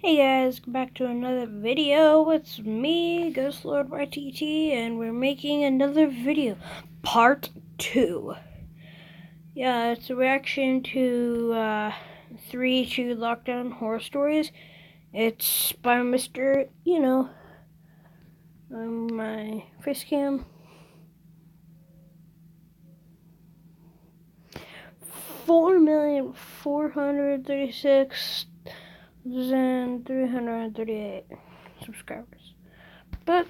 Hey guys, back to another video. It's me, Ghost Lord YTT, and we're making another video, part 2. Yeah, it's a reaction to 3 True Lockdown Horror Stories. It's by Mr. On my face cam. 4,436,338 subscribers. But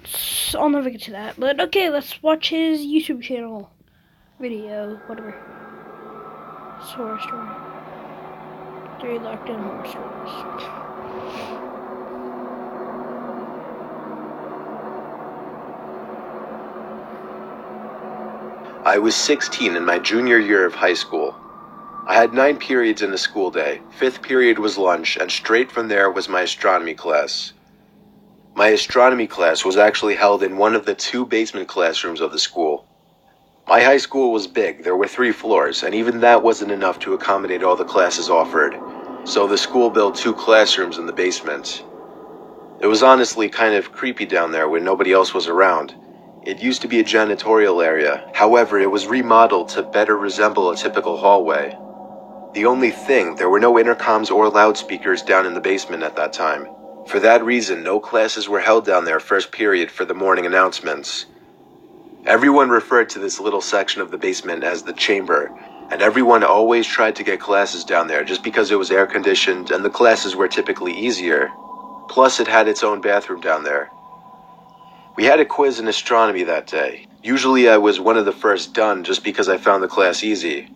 I'll never get to that. But okay, let's watch his YouTube channel video, whatever. Horror story. 3 lockdown horror stories. I was 16 in my junior year of high school. I had 9 periods in a school day. 5th period was lunch, and straight from there was my astronomy class. My astronomy class was actually held in one of the 2 basement classrooms of the school. My high school was big. There were 3 floors, and even that wasn't enough to accommodate all the classes offered. So the school built 2 classrooms in the basement. It was honestly kind of creepy down there when nobody else was around. It used to be a janitorial area. However, it was remodeled to better resemble a typical hallway. The only thing, there were no intercoms or loudspeakers down in the basement at that time. For that reason, no classes were held down there first period for the morning announcements. Everyone referred to this little section of the basement as the chamber, and everyone always tried to get classes down there just because it was air conditioned and the classes were typically easier. Plus, it had its own bathroom down there. We had a quiz in astronomy that day. Usually I was one of the first done just because I found the class easy.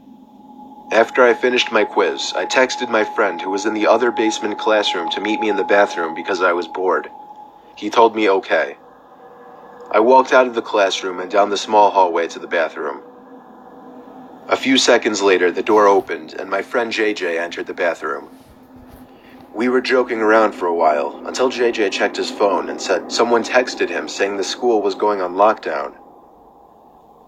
After I finished my quiz, I texted my friend who was in the other basement classroom to meet me in the bathroom because I was bored. He told me okay. I walked out of the classroom and down the small hallway to the bathroom. A few seconds later, the door opened and my friend JJ entered the bathroom. We were joking around for a while until JJ checked his phone and said someone texted him saying the school was going on lockdown.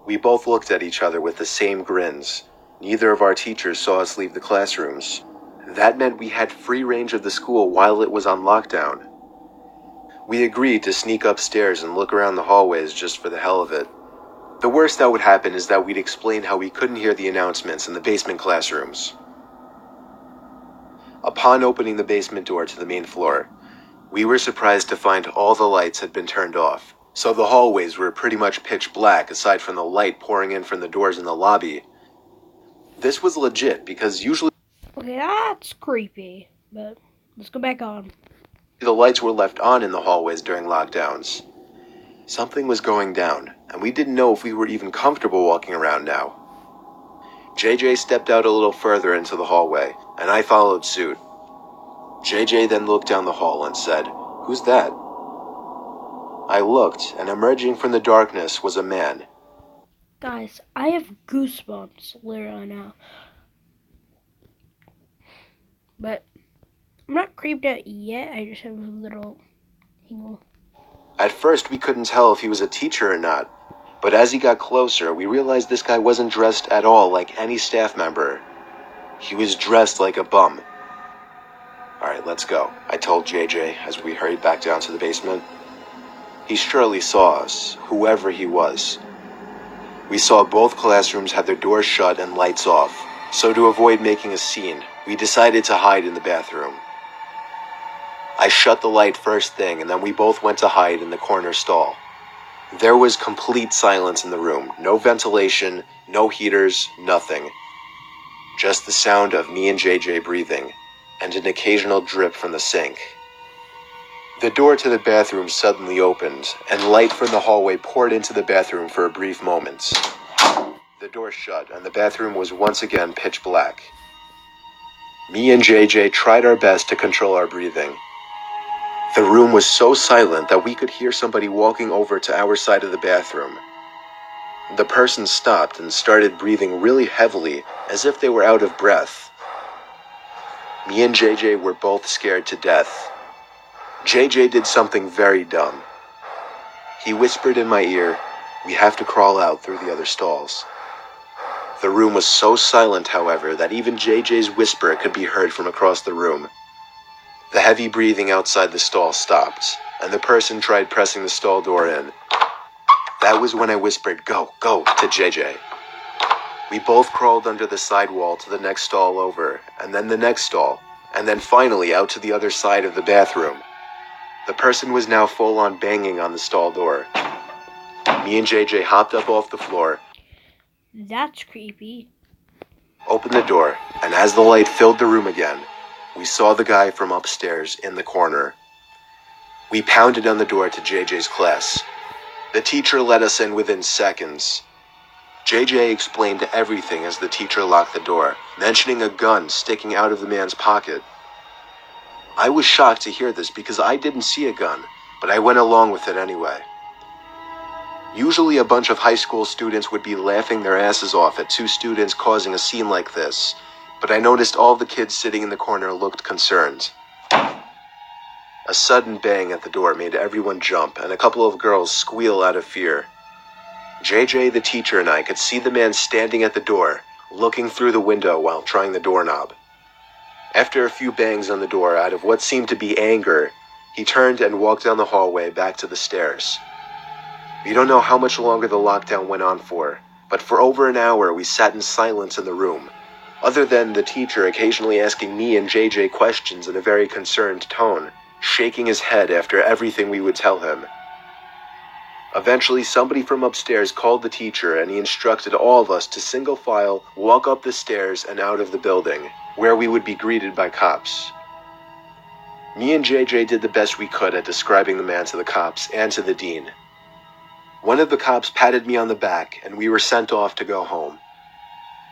We both looked at each other with the same grins. Neither of our teachers saw us leave the classrooms. That meant we had free range of the school while it was on lockdown. We agreed to sneak upstairs and look around the hallways just for the hell of it. The worst that would happen is that we'd explain how we couldn't hear the announcements in the basement classrooms. Upon opening the basement door to the main floor, we were surprised to find all the lights had been turned off, so the hallways were pretty much pitch black aside from the light pouring in from the doors in the lobby. This was legit because usually Okay, that's creepy, but let's go back on. the lights were left on in the hallways during lockdowns. Something was going down, and we didn't know if we were even comfortable walking around now. JJ stepped out a little further into the hallway, and I followed suit. JJ then looked down the hall and said, "Who's that?" I looked, and emerging from the darkness was a man. Guys, I have goosebumps literally now. But I'm not creeped out yet, I just have a little tingle. At first, we couldn't tell if he was a teacher or not, but as he got closer, we realized this guy wasn't dressed at all like any staff member. He was dressed like a bum. "Alright, let's go," I told JJ as we hurried back down to the basement. He surely saw us, whoever he was. We saw both classrooms had their doors shut and lights off, so to avoid making a scene, we decided to hide in the bathroom. I shut the light first thing, and then we both went to hide in the corner stall. There was complete silence in the room, no ventilation, no heaters, nothing. Just the sound of me and JJ breathing, and an occasional drip from the sink. The door to the bathroom suddenly opened, and light from the hallway poured into the bathroom for a brief moment. The door shut, and the bathroom was once again pitch black. Me and JJ tried our best to control our breathing. The room was so silent that we could hear somebody walking over to our side of the bathroom. The person stopped and started breathing really heavily, as if they were out of breath. Me and JJ were both scared to death. JJ did something very dumb. He whispered in my ear, "We have to crawl out through the other stalls." The room was so silent, however, that even JJ's whisper could be heard from across the room. The heavy breathing outside the stall stopped, and the person tried pressing the stall door in. That was when I whispered, "Go, go," to JJ. We both crawled under the sidewall to the next stall over, and then the next stall, and then finally out to the other side of the bathroom. The person was now full on banging on the stall door. Me and JJ hopped up off the floor. That's creepy. Opened the door, and as the light filled the room again, we saw the guy from upstairs in the corner. We pounded on the door to JJ's class. The teacher let us in within seconds. JJ explained everything as the teacher locked the door, mentioning a gun sticking out of the man's pocket. I was shocked to hear this because I didn't see a gun, but I went along with it anyway. Usually a bunch of high school students would be laughing their asses off at two students causing a scene like this, but I noticed all the kids sitting in the corner looked concerned. A sudden bang at the door made everyone jump, and a couple of girls squeal out of fear. JJ, the teacher, and I could see the man standing at the door, looking through the window while trying the doorknob. After a few bangs on the door out of what seemed to be anger, he turned and walked down the hallway back to the stairs. We don't know how much longer the lockdown went on for, but for over an hour we sat in silence in the room, other than the teacher occasionally asking me and JJ questions in a very concerned tone, shaking his head after everything we would tell him. Eventually, somebody from upstairs called the teacher and he instructed all of us to single file walk up the stairs and out of the building, where we would be greeted by cops. Me and JJ did the best we could at describing the man to the cops and to the dean. One of the cops patted me on the back and we were sent off to go home.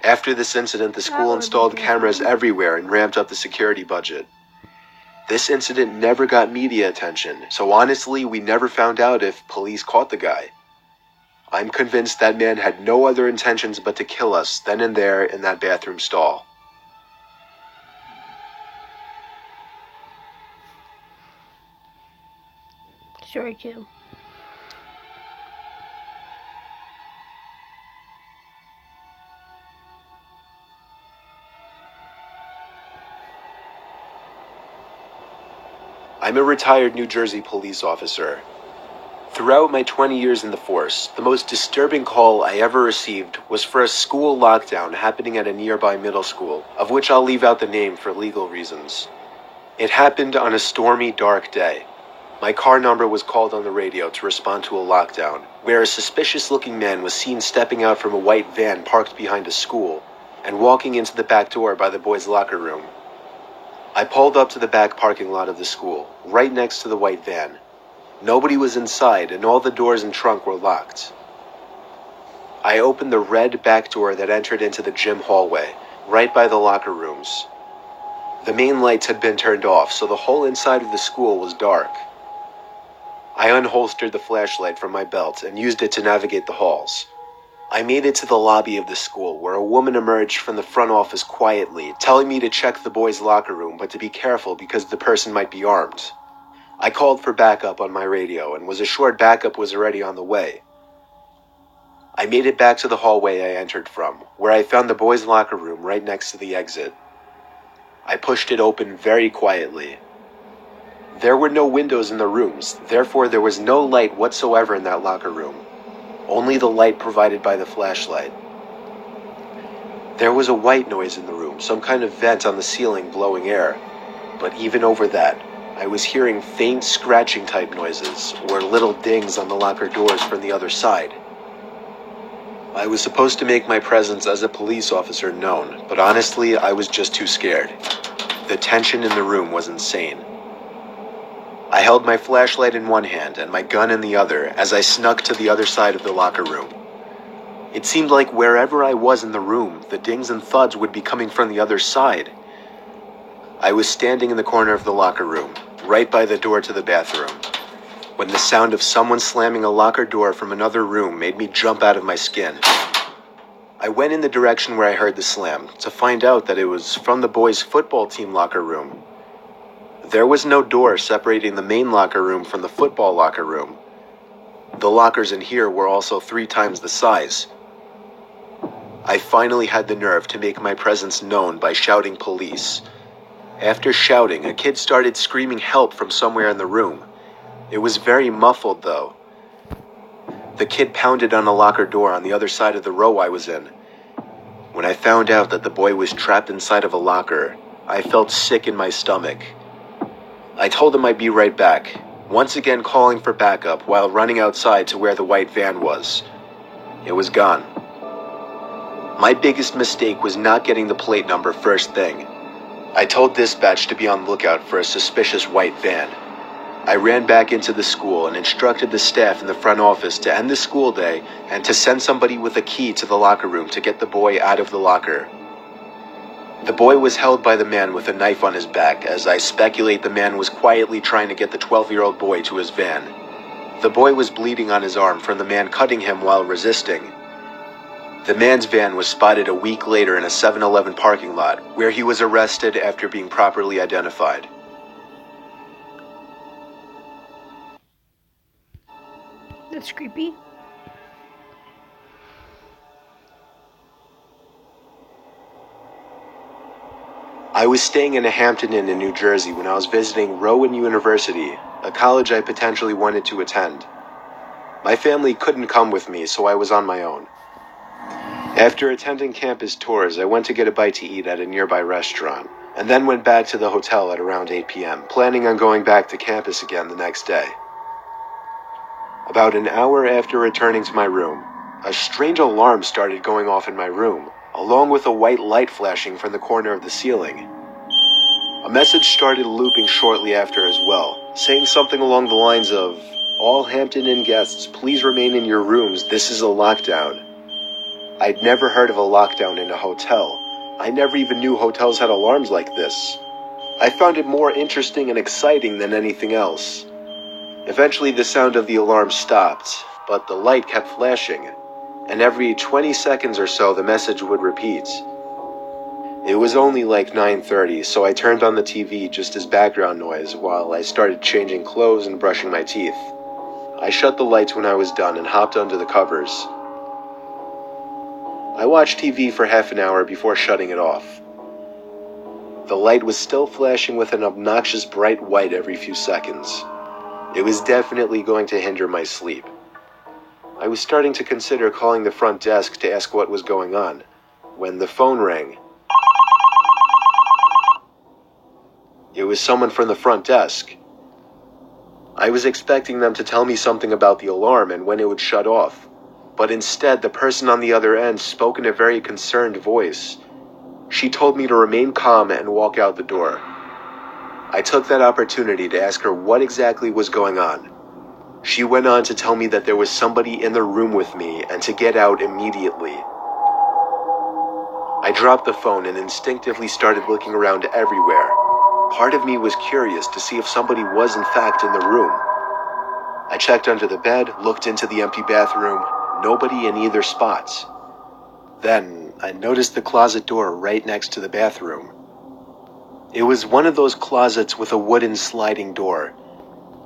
After this incident, the school installed cameras everywhere and ramped up the security budget. This incident never got media attention, so honestly, we never found out if police caught the guy. I'm convinced that man had no other intentions but to kill us then and there in that bathroom stall. Story 2. I'm a retired New Jersey police officer. Throughout my 20 years in the force, the most disturbing call I ever received was for a school lockdown happening at a nearby middle school, of which I'll leave out the name for legal reasons. It happened on a stormy, dark day. My car number was called on the radio to respond to a lockdown, where a suspicious-looking man was seen stepping out from a white van parked behind a school and walking into the back door by the boys' locker room. I pulled up to the back parking lot of the school, right next to the white van. Nobody was inside, and all the doors and trunk were locked. I opened the red back door that entered into the gym hallway, right by the locker rooms. The main lights had been turned off, so the whole inside of the school was dark. I unholstered the flashlight from my belt and used it to navigate the halls. I made it to the lobby of the school, where a woman emerged from the front office quietly, telling me to check the boys' locker room, but to be careful because the person might be armed. I called for backup on my radio and was assured backup was already on the way. I made it back to the hallway I entered from, where I found the boys' locker room right next to the exit. I pushed it open very quietly. There were no windows in the rooms, therefore there was no light whatsoever in that locker room. Only the light provided by the flashlight. There was a white noise in the room, some kind of vent on the ceiling blowing air. But even over that, I was hearing faint scratching type noises, or little dings on the locker doors from the other side. I was supposed to make my presence as a police officer known, but honestly, I was just too scared. The tension in the room was insane. I held my flashlight in one hand and my gun in the other as I snuck to the other side of the locker room. It seemed like wherever I was in the room, the dings and thuds would be coming from the other side. I was standing in the corner of the locker room, right by the door to the bathroom, when the sound of someone slamming a locker door from another room made me jump out of my skin. I went in the direction where I heard the slam, to find out that it was from the boys' football team locker room. There was no door separating the main locker room from the football locker room. The lockers in here were also 3 times the size. I finally had the nerve to make my presence known by shouting police. After shouting, a kid started screaming help from somewhere in the room. It was very muffled, though. The kid pounded on a locker door on the other side of the row I was in. When I found out that the boy was trapped inside of a locker, I felt sick in my stomach. I told him I'd be right back, once again calling for backup while running outside to where the white van was. It was gone. My biggest mistake was not getting the plate number first thing. I told dispatch to be on lookout for a suspicious white van. I ran back into the school and instructed the staff in the front office to end the school day and to send somebody with a key to the locker room to get the boy out of the locker. The boy was held by the man with a knife on his back, as I speculate the man was quietly trying to get the 12-year-old boy to his van. The boy was bleeding on his arm from the man cutting him while resisting. The man's van was spotted a week later in a 7-Eleven parking lot, where he was arrested after being properly identified. That's creepy. I was staying in a Hampton Inn in New Jersey when I was visiting Rowan University, a college I potentially wanted to attend. My family couldn't come with me, so I was on my own. After attending campus tours, I went to get a bite to eat at a nearby restaurant, and then went back to the hotel at around 8 p.m., planning on going back to campus again the next day. About an hour after returning to my room, a strange alarm started going off in my room, along with a white light flashing from the corner of the ceiling. A message started looping shortly after as well, saying something along the lines of, "All Hampton Inn guests, please remain in your rooms, this is a lockdown." I'd never heard of a lockdown in a hotel. I never even knew hotels had alarms like this. I found it more interesting and exciting than anything else. Eventually the sound of the alarm stopped, but the light kept flashing, and every 20 seconds or so the message would repeat. It was only like 9:30, so I turned on the TV just as background noise while I started changing clothes and brushing my teeth. I shut the lights when I was done and hopped under the covers. I watched TV for half an hour before shutting it off. The light was still flashing with an obnoxious bright white every few seconds. It was definitely going to hinder my sleep. I was starting to consider calling the front desk to ask what was going on, when the phone rang. It was someone from the front desk. I was expecting them to tell me something about the alarm and when it would shut off, but instead the person on the other end spoke in a very concerned voice. She told me to remain calm and walk out the door. I took that opportunity to ask her what exactly was going on. She went on to tell me that there was somebody in the room with me and to get out immediately. I dropped the phone and instinctively started looking around everywhere. Part of me was curious to see if somebody was in fact in the room. I checked under the bed, looked into the empty bathroom, nobody in either spot. Then I noticed the closet door right next to the bathroom. It was one of those closets with a wooden sliding door.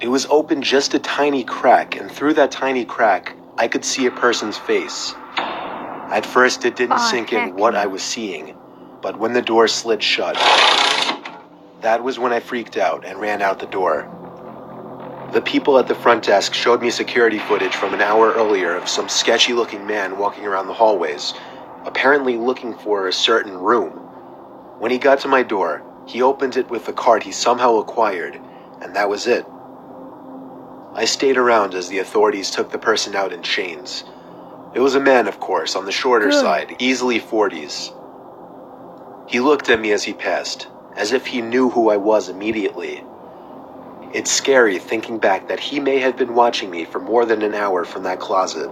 It was open just a tiny crack, and through that tiny crack, I could see a person's face. At first, it didn't sink in what I was seeing, but when the door slid shut, that was when I freaked out and ran out the door. The people at the front desk showed me security footage from an hour earlier of some sketchy-looking man walking around the hallways, apparently looking for a certain room. When he got to my door, he opened it with the card he somehow acquired, and that was it. I stayed around as the authorities took the person out in chains. It was a man, of course, on the shorter side, easily 40s. He looked at me as he passed, as if he knew who I was immediately. It's scary thinking back that he may have been watching me for more than an hour from that closet.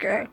Okay.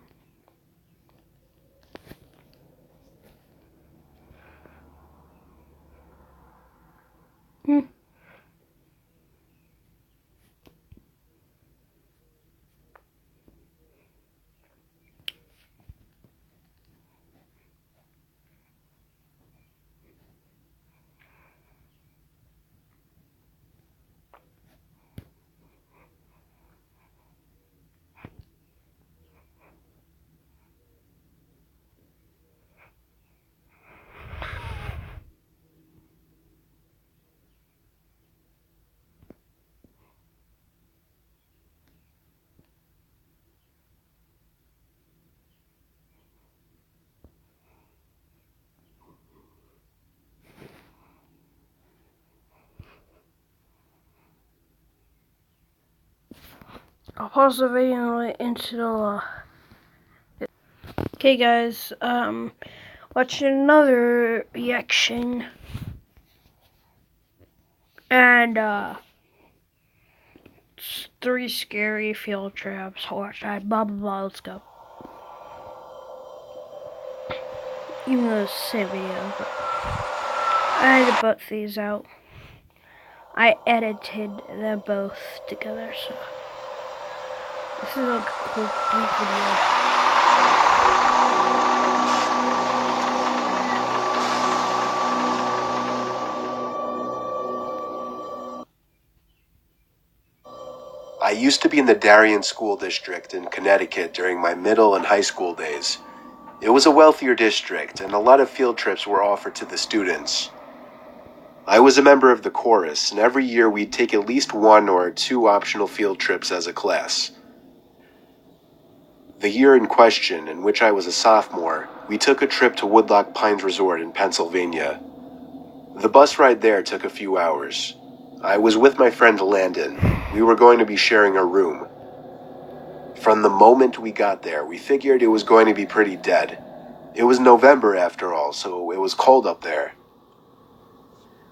I'll pause the video until okay guys, watch another reaction. And it's 3 scary field trips. Watch that, blah blah blah, let's go. Even though it's the same video, but I had to put these out. I edited them both together, so this is a cool video. I used to be in the Darien School District in Connecticut during my middle and high school days. It was a wealthier district, and a lot of field trips were offered to the students. I was a member of the chorus, and every year we'd take at least 1 or 2 optional field trips as a class. The year in question, in which I was a sophomore, we took a trip to Woodloch Pines Resort in Pennsylvania. The bus ride there took a few hours. I was with my friend Landon. We were going to be sharing a room. From the moment we got there, we figured it was going to be pretty dead. It was November after all, so it was cold up there.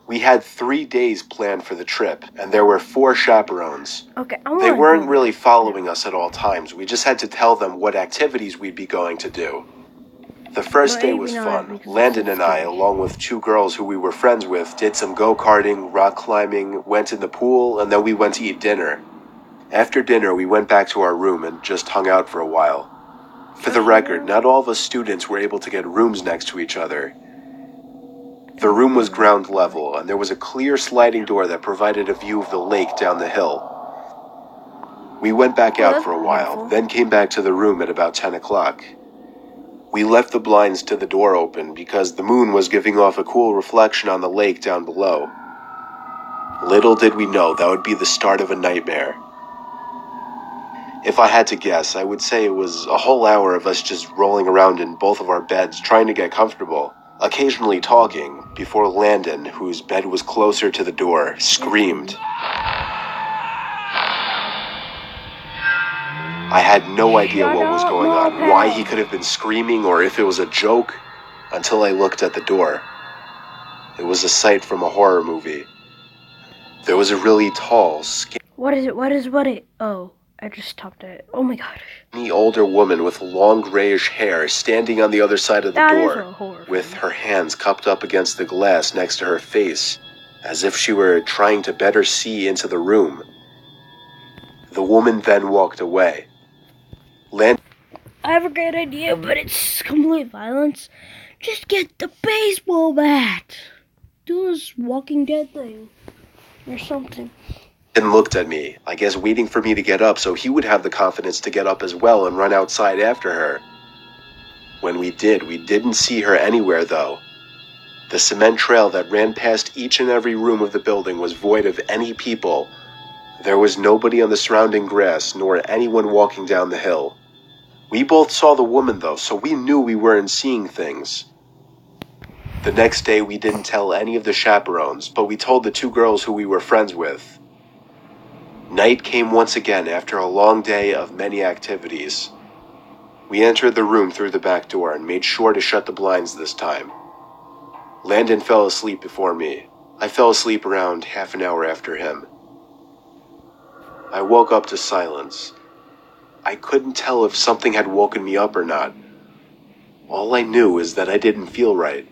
We had 3 days planned for the trip, and there were 4 chaperones. Okay, They weren't really following us at all times. We just had to tell them what activities we'd be going to do. The first day was fun. Landon and I, along with 2 girls who we were friends with, did some go-karting, rock climbing, went in the pool, and then we went to eat dinner. After dinner, we went back to our room and just hung out for a while. For the record, not all of us students were able to get rooms next to each other. The room was ground level, and there was a clear sliding door that provided a view of the lake down the hill. We went back out for a while, then came back to the room at about 10 o'clock. We left the blinds to the door open because the moon was giving off a cool reflection on the lake down below. Little did we know that would be the start of a nightmare. If I had to guess, I would say it was a whole hour of us just rolling around in both of our beds trying to get comfortable, occasionally talking, before Landon, whose bed was closer to the door, screamed. I had no idea what was going on, why he could have been screaming, or if it was a joke, until I looked at the door. It was a sight from a horror movie. There was a really tall, What? Oh, I just stopped it. Oh my gosh. Skinny older woman with long grayish hair standing on the other side of the door, with her hands cupped up against the glass next to her face, as if she were trying to better see into the room. The woman then walked away. I have a great idea, but it's complete violence. Just get the baseball bat. Do this Walking Dead thing. Or something. And looked at me, I guess waiting for me to get up so he would have the confidence to get up as well and run outside after her. When we did, we didn't see her anywhere though. The cement trail that ran past each and every room of the building was void of any people. There was nobody on the surrounding grass, nor anyone walking down the hill. We both saw the woman though, so we knew we weren't seeing things. The next day we didn't tell any of the chaperones, but we told the 2 girls who we were friends with. Night came once again after a long day of many activities. We entered the room through the back door and made sure to shut the blinds this time. Landon fell asleep before me. I fell asleep around half an hour after him. I woke up to silence. I couldn't tell if something had woken me up or not. All I knew is that I didn't feel right.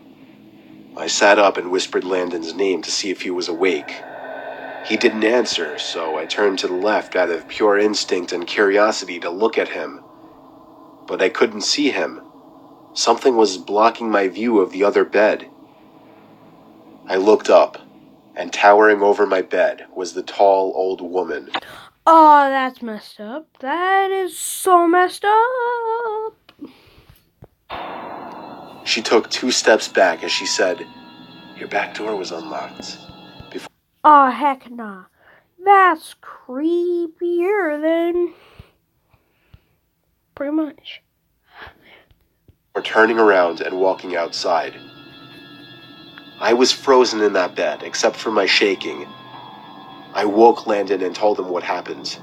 I sat up and whispered Landon's name to see if he was awake. He didn't answer, so I turned to the left out of pure instinct and curiosity to look at him. But I couldn't see him. Something was blocking my view of the other bed. I looked up, and towering over my bed was the tall old woman. Oh, that's messed up. That is so messed up. She took 2 steps back as she said, "Your back door was unlocked." Oh, heck nah. That's creepier than... pretty much. Or turning around and walking outside. I was frozen in that bed, except for my shaking. I woke Landon and told him what happened.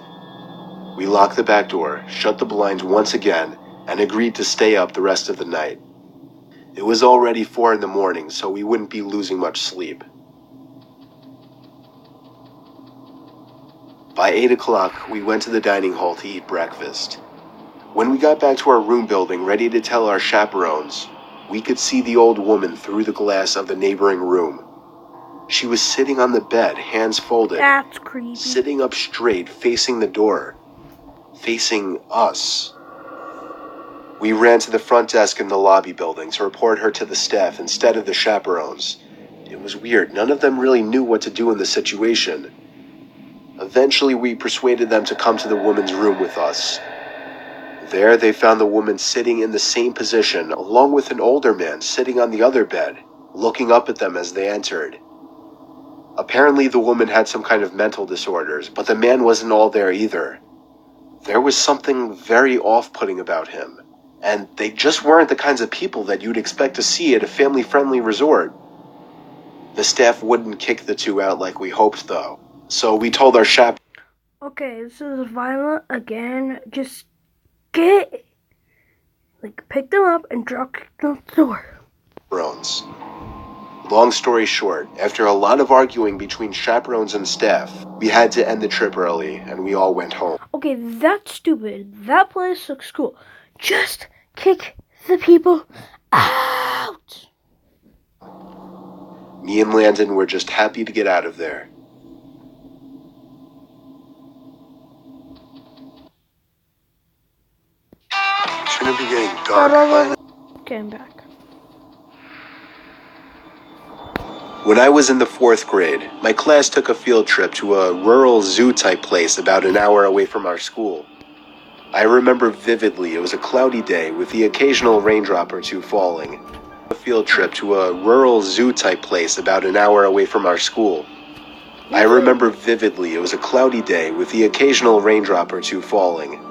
We locked the back door, shut the blinds once again, and agreed to stay up the rest of the night. It was already 4 in the morning, so we wouldn't be losing much sleep. By 8 o'clock, we went to the dining hall to eat breakfast. When we got back to our room building, ready to tell our chaperones, we could see the old woman through the glass of the neighboring room. She was sitting on the bed, hands folded. That's creepy. Sitting up straight, facing the door. Facing us. We ran to the front desk in the lobby building to report her to the staff instead of the chaperones. It was weird. None of them really knew what to do in the situation. Eventually, we persuaded them to come to the woman's room with us. There, they found the woman sitting in the same position, along with an older man sitting on the other bed, looking up at them as they entered. Apparently, the woman had some kind of mental disorders, but the man wasn't all there either. There was something very off-putting about him, and they just weren't the kinds of people that you'd expect to see at a family-friendly resort. The staff wouldn't kick the 2 out like we hoped, though, so we told our Okay, this is violent again. Just pick them up and drop them the door. chaperones. Long story short, after a lot of arguing between chaperones and staff, we had to end the trip early, and we all went home. Okay, that's stupid. That place looks cool. Just kick the people out. Me and Landon were just happy to get out of there. Shouldn't it be getting dark by now? Okay, I'm back. When I was in the 4th grade, my class took a field trip to a rural zoo-type place about an hour away from our school. I remember vividly it was a cloudy day with the occasional raindrop or 2 falling. A field trip to a rural zoo-type place about an hour away from our school. I remember vividly it was a cloudy day with the occasional raindrop or 2 falling.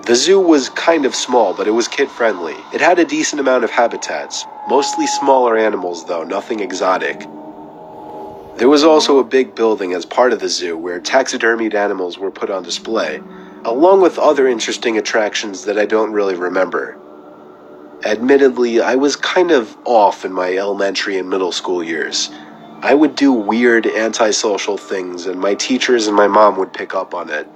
The zoo was kind of small, but it was kid-friendly. It had a decent amount of habitats, mostly smaller animals though, nothing exotic. There was also a big building as part of the zoo where taxidermied animals were put on display, along with other interesting attractions that I don't really remember. Admittedly, I was kind of off in my elementary and middle school years. I would do weird, antisocial things, and my teachers and my mom would pick up on it.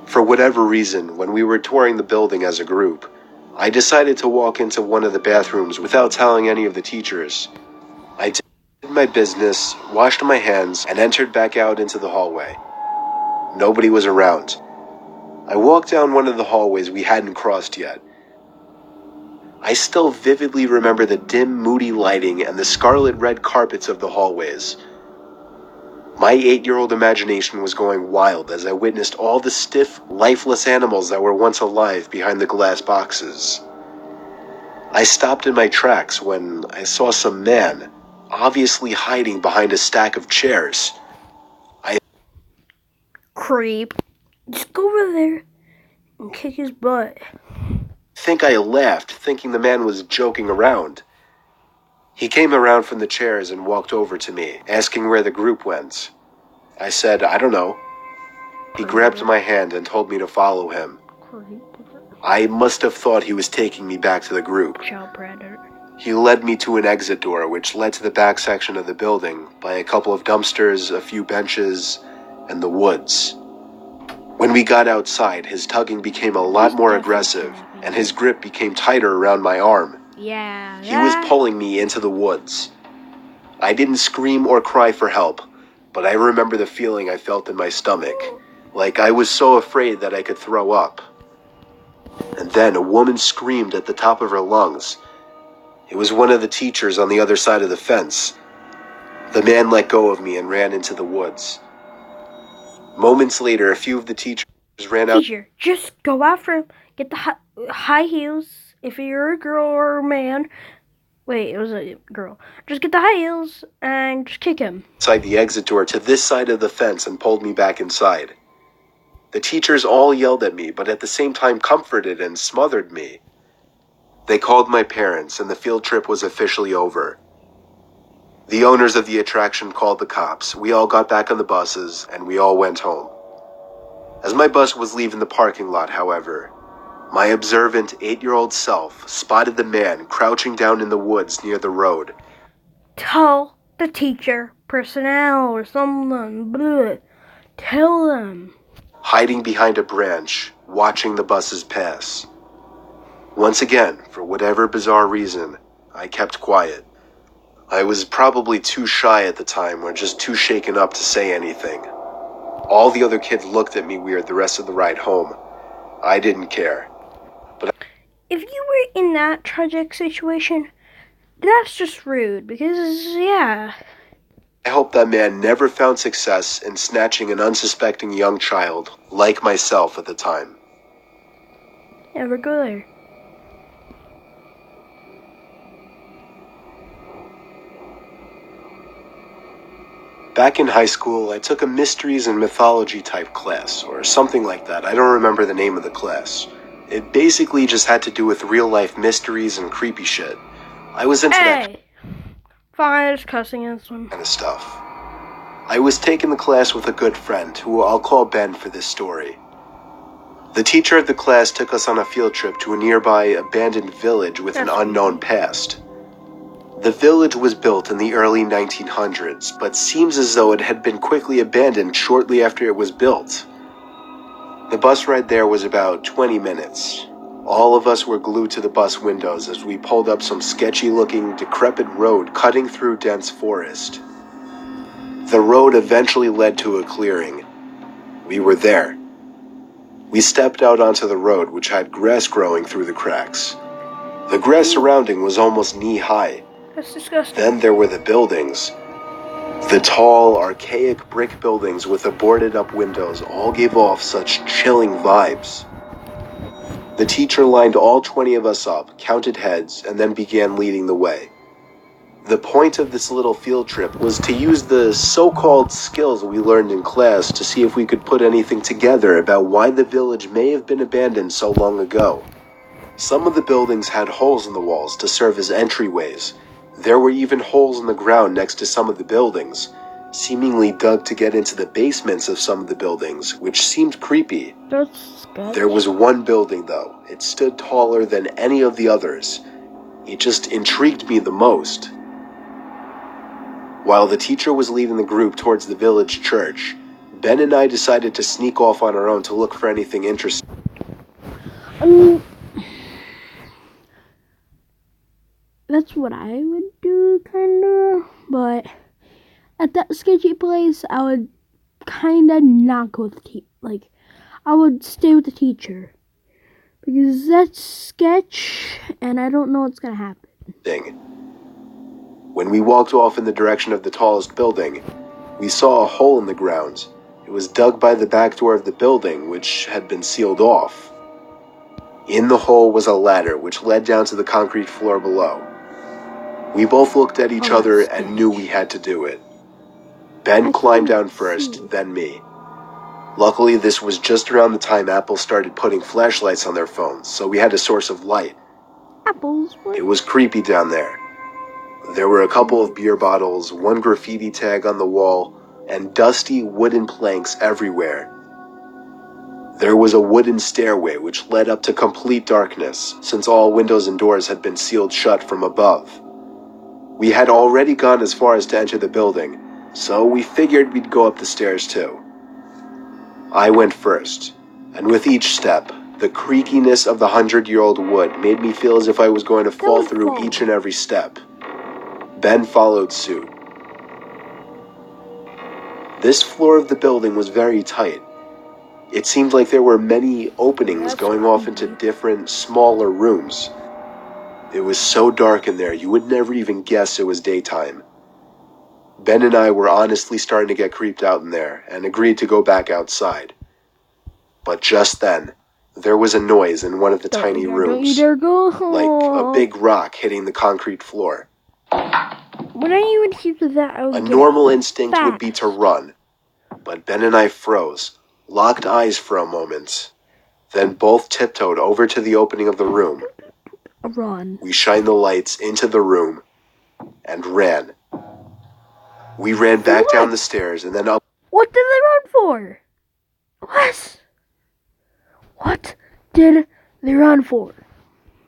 For whatever reason, when we were touring the building as a group, I decided to walk into one of the bathrooms without telling any of the teachers. I did my business, washed my hands, and entered back out into the hallway. Nobody was around. I walked down one of the hallways we hadn't crossed yet. I still vividly remember the dim, moody lighting and the scarlet-red carpets of the hallways. My 8-year-old imagination was going wild as I witnessed all the stiff, lifeless animals that were once alive behind the glass boxes. I stopped in my tracks when I saw some man, obviously hiding behind a stack of chairs. Creep. Just go over there and kick his butt. I think I laughed, thinking the man was joking around. He came around from the chairs and walked over to me, asking where the group went. I said, "I don't know." He grabbed my hand and told me to follow him. Creep. I must have thought he was taking me back to the group. Child predator. He led me to an exit door which led to the back section of the building by a couple of dumpsters, a few benches, and the woods. When we got outside, his tugging became a lot more aggressive, and his grip became tighter around my arm. Yeah. He was pulling me into the woods. I didn't scream or cry for help, but I remember the feeling I felt in my stomach, like I was so afraid that I could throw up. And then a woman screamed at the top of her lungs. It was one of the teachers on the other side of the fence. The man let go of me and ran into the woods. Moments later, a few of the teachers ran out. Teacher, just go after him. Get the high heels. If you're a girl or a man. Wait, it was a girl. Just get the high heels and just kick him. Outside the exit door to this side of the fence and pulled me back inside. The teachers all yelled at me, but at the same time comforted and smothered me. They called my parents, and the field trip was officially over. The owners of the attraction called the cops. We all got back on the buses, and we all went home. As my bus was leaving the parking lot, however, my observant 8-year-old self spotted the man crouching down in the woods near the road. Tell the teacher, personnel, or someone. Blah. Tell them. Hiding behind a branch, watching the buses pass. Once again, for whatever bizarre reason, I kept quiet. I was probably too shy at the time or just too shaken up to say anything. All the other kids looked at me weird the rest of the ride home. I didn't care. But if you were in that tragic situation, that's just rude because, yeah. I hope that man never found success in snatching an unsuspecting young child like myself at the time. Never go there. Back in high school, I took a mysteries and mythology type class, or something like that. I don't remember the name of the class. It basically just had to do with real life mysteries and creepy shit. I was into that fine, just cussing in this one. kind of stuff. I was taking the class with a good friend, who I'll call Ben for this story. The teacher of the class took us on a field trip to a nearby abandoned village with an unknown past. The village was built in the early 1900s, but seems as though it had been quickly abandoned shortly after it was built. The bus ride there was about 20 minutes. All of us were glued to the bus windows as we pulled up some sketchy-looking, decrepit road cutting through dense forest. The road eventually led to a clearing. We were there. We stepped out onto the road, which had grass growing through the cracks. The grass surrounding was almost knee-high. That's disgusting. Then there were the buildings. The tall, archaic brick buildings with the boarded-up windows all gave off such chilling vibes. The teacher lined all 20 of us up, counted heads, and then began leading the way. The point of this little field trip was to use the so-called skills we learned in class to see if we could put anything together about why the village may have been abandoned so long ago. Some of the buildings had holes in the walls to serve as entryways. There were even holes in the ground next to some of the buildings, seemingly dug to get into the basements of some of the buildings, which seemed creepy. There was one building, though. It stood taller than any of the others. It just intrigued me the most. While the teacher was leading the group towards the village church, Ben and I decided to sneak off on our own to look for anything interesting. That's what I would do, kinda. But at that sketchy place, I would kinda not go with I would stay with the teacher. Because that's sketch, and I don't know what's gonna happen. When we walked off in the direction of the tallest building, we saw a hole in the ground. It was dug by the back door of the building, which had been sealed off. In the hole was a ladder, which led down to the concrete floor below. We both looked at each other and knew we had to do it. Ben climbed down first, then me. Luckily, this was just around the time Apple started putting flashlights on their phones, so we had a source of light. It was creepy down there. There were a couple of beer bottles, one graffiti tag on the wall, and dusty wooden planks everywhere. There was a wooden stairway which led up to complete darkness, since all windows and doors had been sealed shut from above. We had already gone as far as to enter the building, so we figured we'd go up the stairs too. I went first, and with each step, the creakiness of the 100-year-old wood made me feel as if I was going to fall through each and every step. Ben followed suit. This floor of the building was very tight. It seemed like there were many openings going off into different, smaller rooms. It was so dark in there, you would never even guess it was daytime. Ben and I were honestly starting to get creeped out in there and agreed to go back outside. But just then, there was a noise in one of the tiny rooms, don't you dare go. like a big rock hitting the concrete floor. When I even hear that, I would A normal instinct would be to run, but Ben and I froze, locked eyes for a moment, then both tiptoed over to the opening of the room. Run. We shined the lights into the room and ran. We ran back down the stairs and then up. What did they run for? What did they run for?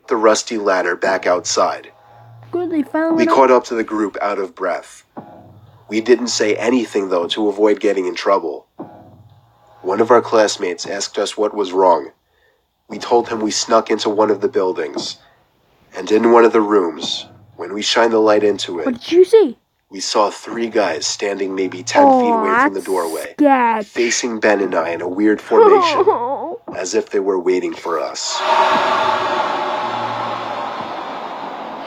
The rusty ladder back outside. Good, they finally. We caught up to the group out of breath. We didn't say anything, though, to avoid getting in trouble. One of our classmates asked us what was wrong. We told him we snuck into one of the buildings. And in one of the rooms, when we shined the light into it, what did you see? We saw 3 guys standing maybe 10 feet away from the doorway, facing Ben and I in a weird formation, as if they were waiting for us.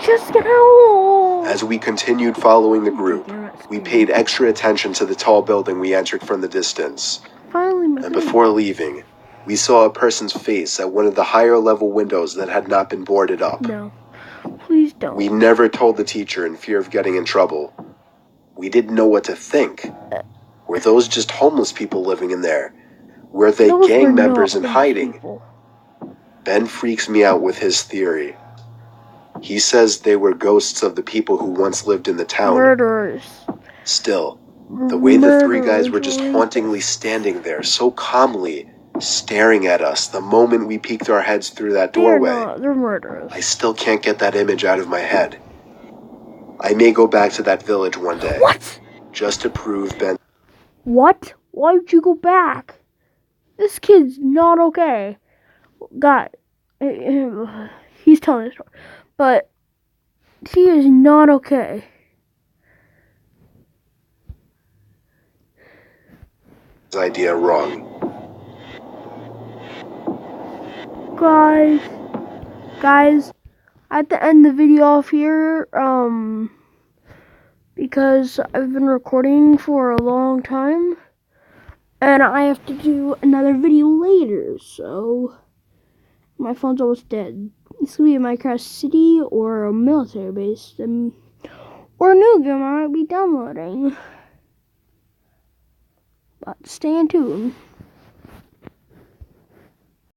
Just get out! As we continued following the group, we paid extra attention to the tall building we entered from the distance. And before leaving, we saw a person's face at one of the higher level windows that had not been boarded up. No, please don't. We never told the teacher in fear of getting in trouble. We didn't know what to think. Were those just homeless people living in there? Were they gang members in hiding? Ben freaks me out with his theory. He says they were ghosts of the people who once lived in the town. Murderers. Still, the way the 3 guys were just hauntingly standing there so calmly, staring at us the moment we peeked our heads through that doorway. They're murderers. I still can't get that image out of my head. I may go back to that village one day. What? Just to prove Ben. What? Why would you go back? This kid's not okay. God, he's telling the story, but he is not okay. Idea wrong. Guys, I have to end the video off here, because I've been recording for a long time, and I have to do another video later, so my phone's almost dead. It's gonna be a Minecraft city or a military base, or a new game I might be downloading. But stay tuned.